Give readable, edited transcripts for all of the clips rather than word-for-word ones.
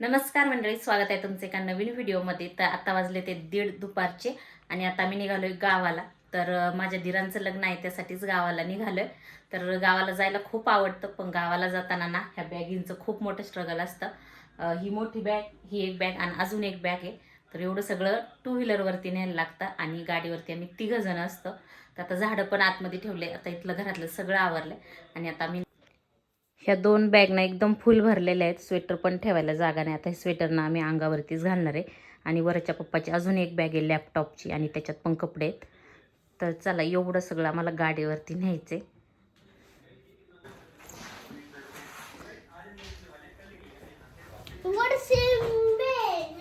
नमस्कार मंडळी, स्वागत आहे तुमचे एका नवीन व्हिडिओमध्ये. तर आता वाजले ते 1:30 दुपारचे आणि आता मी निघालोय गावाला. तर माझ्या दिरांचं लग्न आहे, त्यासाठीच गावाला निघालोय. तर गावाला जायला खूप आवडतं, पण गावाला जाताना ना ह्या बॅगिंगचं खूप मोठं स्ट्रगल असतं. ही मोठी बॅग, ही एक बॅग आणि अजून एक बॅग आहे. तर एवढं सगळं टू व्हीलरवरती न्यायला लागतं आणि गाडीवरती आम्ही 3 जण असतो. तर आता झाडं पण आतमध्ये ठेवले, आता इथलं घरातलं सगळं आवरलंय आणि आता मी ह्या 2 बॅगना एकदम फुल भरलेल्या आहेत. स्वेटर पण ठेवायला जागा नाही. आता हे स्वेटरना आम्ही अंगावरतीच घालणार आहे. आणि वरच्या पप्पाची अजून एक बॅग आहे लॅपटॉपची आणि त्याच्यात पण कपडे आहेत. तर चला, एवढं सगळं आम्हाला गाडीवरती न्यायचं आहे.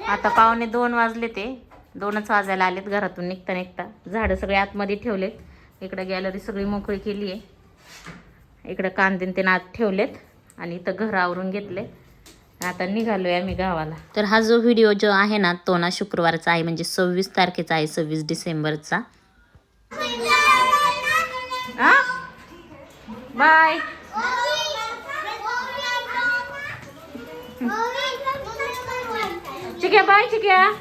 आता 1:45 वाजले, ते 2च वाजायला आलेत. घरातून निघता निघता झाडं सगळे आतमध्ये ठेवलेत. इकडे गॅलरी सगळी मोकळी केली आहे. इकडे कांदे ते आत ठेवलेत आणि इथं घर आवरून घेतले. आता निघालोय आम्ही गावाला. तर हा जो व्हिडिओ जो आहे ना, तो ना शुक्रवारचा आहे, म्हणजे 26 तारखेचा आहे, 26 डिसेंबरचा. बाय. चिक्या बाय. चिक्या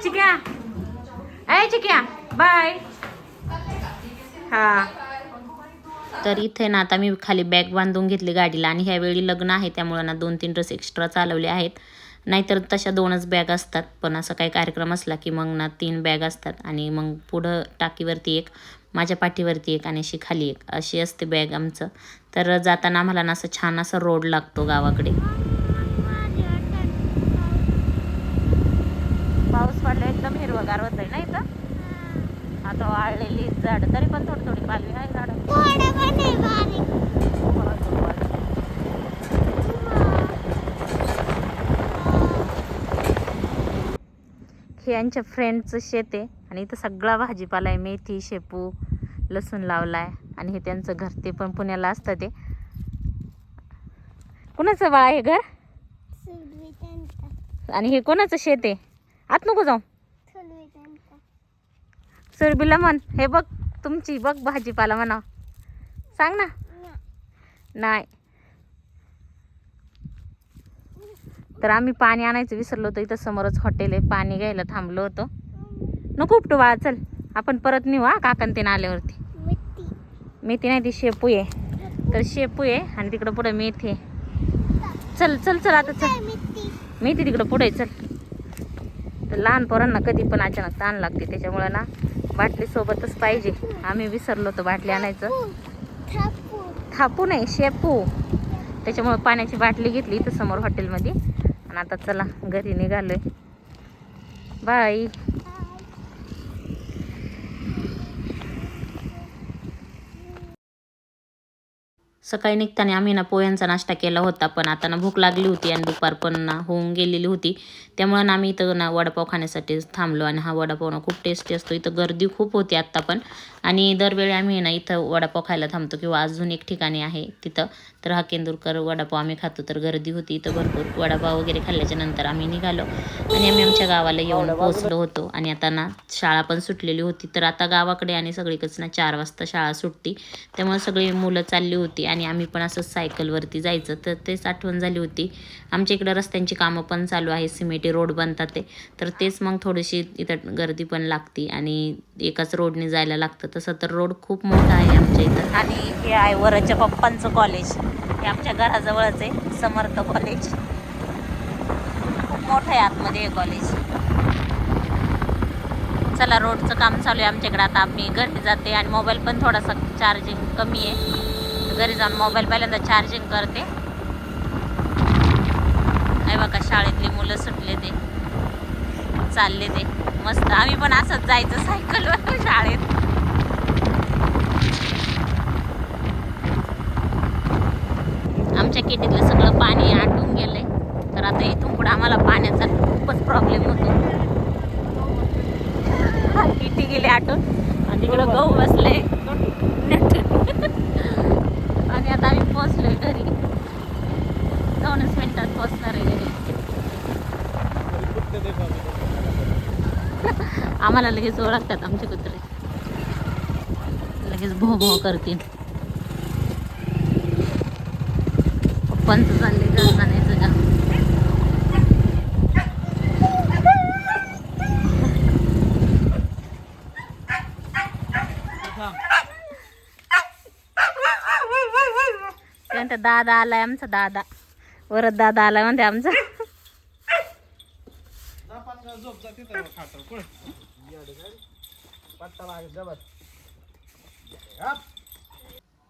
चिक्या ऐ चिक्या बाय. हा. तर इथे ना आता मी खाली बॅग बांधून घेतली गाडीला. आणि ह्यावेळी लग्न आहे त्यामुळे ना 2-3 ड्रेस एक्स्ट्रा चालवले आहेत. नाहीतर तशा 2च बॅग असतात, पण असं काही कार्यक्रम असला की मग ना 3 बॅग असतात. आणि मग पुढं टाकीवरती एक, माझ्या पाठीवरती एक आणि अशी खाली एक, अशी असते बॅग आमचं. तर जाताना आम्हाला ना असं छान असं रोड लागतो गावाकडे. पाऊस पडला, एकदम हिरवगार होतंय ना इथं. आता वाळलेली झाड, तरी पण थोडी थोडी पालवी आहे झाड. हे यांच्या फ्रेंडचं शेत आहे आणि इथं सगळा भाजीपाला आहे. मेथी, शेपू, लसूण लावलाय. आणि हे त्यांचं घर, ते पण पुण्याला असतं. ते कोणाचं बाळा हे घर? आणि हे कोणाचं शेत आहे? आत नको जाऊ. सुरभीला म्हण, हे बघ तुमची बघ भाजीपाला म्हणा. सांग ना. नाही. तर आम्ही पाणी आणायचं विसरलो होतो. इथं समोरच हॉटेल आहे, पाणी घ्यायला थांबलो होतो. नको उपटू बाळा, चल आपण परत नेऊ. हा, काकन ते आल्यावरती. मेथी नाही, ती शेपू आहे. तर शेपू आहे आणि तिकडं पुढे मेथी आहे. चल चल चल आता चल. मेथी तिकडं पुढे चल. तर लहान पोरांना कधी पण अचानक ताण लागते, त्याच्यामुळे ना बाटली सोबतच पाहिजे. आम्ही विसरलो होतो बाटली आणायचं. थापू नाही, शेपू. त्याच्यामुळे पाण्याची बाटली घेतली इथं समोर हॉटेलमध्ये. आणि आता चला घरी निघालोय. बाय. सकाळी निघताना आम्ही ना पोह्यांचा नाश्ता केला होता, पण आता ना भूक लागली होती आणि दुपार पण ना होऊन गेलेली होती. त्यामुळे ना आम्ही इथं ना वडापाव खाण्यासाठी थांबलो. आणि हा वडापाव ना खूप टेस्टी असतो. इथं गर्दी खूप होती आत्ता पण. आणि दरवेळी आम्ही ना इथं वडापाव खायला थांबतो, किंवा अजून एक ठिकाणी आहे तिथं. तर हा केंदूरकर वडापाव आम्ही खातो. तर गर्दी होती इथं भरपूर. वडापाव वगैरे खाल्ल्याच्या नंतर आम्ही निघालो आणि आम्ही आमच्या गावाला येऊन पोहोचलो होतो. आणि आता ना शाळा पण सुटलेली होती. तर आता गावाकडे आणि सगळीकडेच ना 4 वाजता शाळा सुटती, त्यामुळे सगळी मुलं चालली होती आणि आम्ही पण असं सायकलवरती जायचं. तर तेच आठवण झाली होती. आमच्या इकडं रस्त्यांची कामं पण चालू आहे, सिमेंटी रोड बनतात ते. तर तेच मग थोडीशी इथं गर्दी पण लागती आणि एकाच रोडने जायला लागतं. तसं तर रोड खूप मोठा आहे आमच्या इथं. आणि हे आहे वरच्या पप्पांचं कॉलेज. हे आमच्या घराजवळच आहे, समर्थ कॉलेज. खूप मोठं आहे आतमध्ये हे कॉलेज. चला, रोडचं काम चालू आहे आमच्याकडे. आता आम्ही घरी जाते आणि मोबाईल पण थोडासा चार्जिंग कमी आहे. घरी जाऊन मोबाईल पहिल्यांदा चार्जिंग करते. आहे बघा, शाळेतली मुलं सुटले, ते चालले ते मस्त. आम्ही पण असंच जायचं सायकलवर शाळेत. आमच्या केटीतलं सगळं पाणी आटून गेलंय. तर आता इथून पुढे आम्हाला पाण्याचा खूपच प्रॉब्लेम होतो. किती गेले आटून आणि इकडं गहू बसले. आणि आता आम्ही पोहोचलोय घरी. 2च मिनिटात पोहोचणार आहे घरी. आम्हाला लगेच ओळखतात आमचे कुत्रे, लगेच भो भो करतील. पप्पांचं चालले घर जाण्याचं. म्हणते दादा आलाय आमचा दादा. वरद दादा आलाय म्हणते आमचा.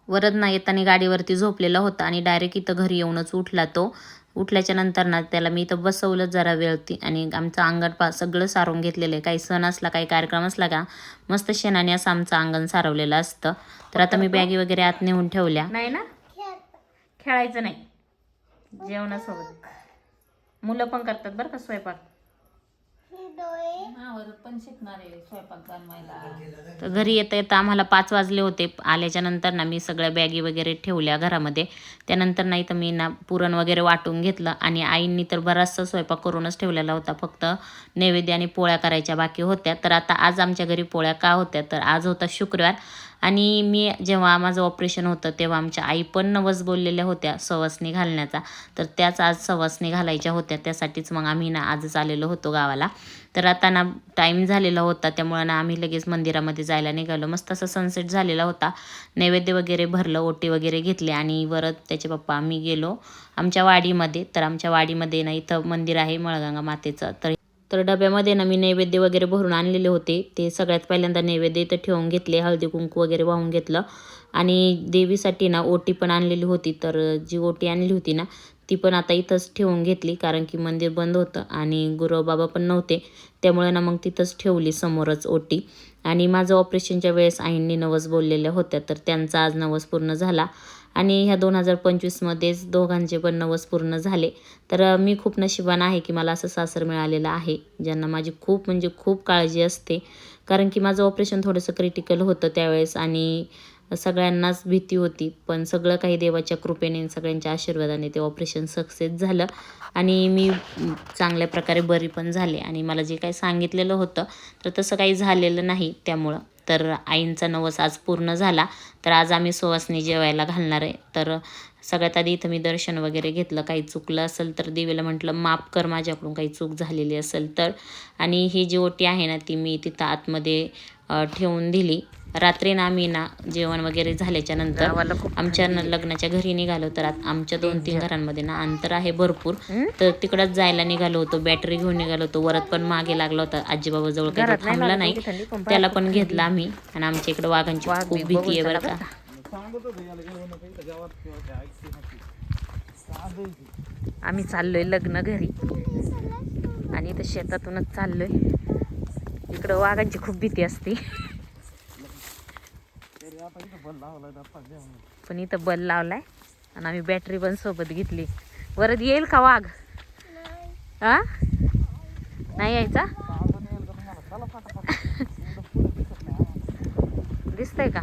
वरद ना येताना गाडीवरती झोपलेला होता आणि डायरेक्ट इथं घरी येऊनच उठला तो. उठल्याच्या नंतर ना त्याला मी इथं बसवलं जरा वेळती आणि आमचं अंगण सगळं सारवून घेतलेलं आहे. काही सण असला काही कार्यक्रम असला का मस्त शेणाने असं आमचं अंगण सारवलेलं असतं. तर आता मी बॅगी वगैरे आत नेऊन ठेवल्या. नाही ना खेळायचं नाही जेवणासोबत. मुलं पण करतात बरं का स्वयंपाक. पण शिकणार आहे स्वयंपाक बनवायला. तर घरी येता येता आम्हाला 5 वाजले होते. आल्याच्या नंतर ना मी सगळ्या बॅगी वगैरे ठेवल्या घरामध्ये. त्यानंतर नाही तर मी ना पुरण वगैरे वाटून घेतलं आणि आईंनी तर बराचसा स्वयंपाक करूनच ठेवलेला होता. फक्त नैवेद्य आणि पोळ्या करायच्या बाकी होत्या. तर आता आज आमच्या घरी पोळ्या का होत्या तर आज होता शुक्रवार आणि मी जेव्हा माझं ऑपरेशन होतं तेव्हा आमच्या आई पण नवस बोललेल्या होत्या सवासणी घालण्याचा. तर त्याच आज सवासणी घालायच्या होत्या. त्यासाठीच मग आम्ही ना आजच आलेलो होतो गावाला. तर आता ना टाईम झालेला होता त्यामुळं ना आम्ही लगेच मंदिरामध्ये जायला निघालो. मस्त असा सनसेट झालेला होता. नैवेद्य वगैरे भरलं, ओटी वगैरे घेतले आणि वरद त्याचे पप्पा आम्ही गेलो आमच्या वाडीमध्ये. तर आमच्या वाडीमध्ये ना इथं मंदिर आहे मळगंगा मातेचं. तर डब्यामध्ये ना मी नैवेद्य वगैरे भरून आणलेले होते. ते सगळ्यात पहिल्यांदा नैवेद्य इथं ठेवून घेतले, हळदी कुंकू वगैरे वाहून घेतलं आणि देवीसाठी ना ओटी पण आणलेली होती. तर जी ओटी आणली होती ना ती पण आता इथंच ठेवून घेतली कारण की मंदिर बंद होतं आणि गुरव बाबा पण नव्हते. त्यामुळे ना मग तिथंच ठेवली समोरच ओटी. आणि माझं ऑपरेशनच्या वेळेस आईंनी नवस बोललेल्या होत्या तर त्यांचा आज नवस पूर्ण झाला आणि ह्या 2025मध्येच दोघांचे पण नवस पूर्ण झाले. तर मी खूप नशिबान आहे की मला असं सासर मिळालेलं आहे ज्यांना माझी खूप म्हणजे खूप काळजी असते. कारण की माझं ऑपरेशन थोडंसं क्रिटिकल होतं त्यावेळेस आणि सगळ्यांनाच भीती होती. पण सगळं काही देवाच्या कृपेने सगळ्यांच्या आशीर्वादाने ते ऑपरेशन सक्सेस झालं आणि मी चांगल्या प्रकारे बरी पण झाले. आणि मला जे काही सांगितलेलं होतं तर तसं काही झालेलं नाही. त्यामुळं तर आईंचा नवस आज पूर्ण झाला. तर आज आम्ही सुवासनी जेवायला घालणार आहे. तर सगळ्यात आधी इथं मी दर्शन वगैरे घेतलं. काही चुकलं असेल तर देवीला म्हटलं माफ कर माझ्याकडून काही चूक झालेली असेल तर. आणि ही जी ओटी आहे ना ती मी तिथं आतमध्ये ठेवून दिली. रात्री ना आम्ही ना जेवण वगैरे झाल्याच्या नंतर आमच्या लग्नाच्या घरी निघालो. तर आमच्या 2-3 घरांमध्ये ना अंतर आहे भरपूर. तर तिकडंच जायला निघालो होतो. बॅटरी घेऊन निघालो होतो. वरद पण मागे लागला होता. आजीबाबाजवळ काही थांबला नाही. त्याला पण घेतला आम्ही. आणि आमच्या इकडे वाघांची खूप भीती आहे बरं का. आम्ही चाललोय लग्न घरी आणि इथं शेतातूनच चाललोय. इकडं वाघांची खूप भीती असते. पण इथं बल लावलाय आणि आम्ही बॅटरी पण सोबत घेतली. वरद येईल का वाघ? हा नाही यायचा? दिसतंय का?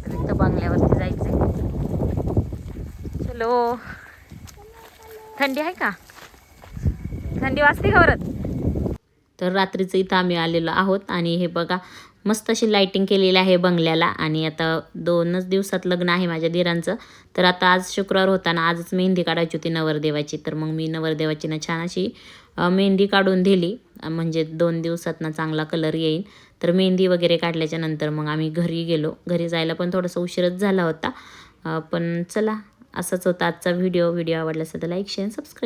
तर इथं बंगल्यावरती जायचंय. चलो. थंडी आहे का? थंडी वाजते का वरद? तर रात्रीचं इथं आम्ही आलेलो आहोत आणि हे बघा मस्त अशी लाईटिंग केलेली आहे बंगल्याला. आणि आता 2च दिवसात लग्न आहे माझ्या दिरांचं. तर आता आज शुक्रवार होता ना आजच मेहंदी काढायची होती नवरदेवाची. तर मग मी नवरदेवाची ना छान अशी मेहंदी काढून दिली म्हणजे 2 दिवसात ना चांगला कलर येईल. तर मेहंदी वगैरे काढल्याच्या नंतर मग आम्ही घरी गेलो. घरी जायला पण थोडासा उशीरच झाला होता. पण चला असंच होता आजचा व्हिडिओ आवडला असेल तर लाईक शेअर सबस्क्राईब.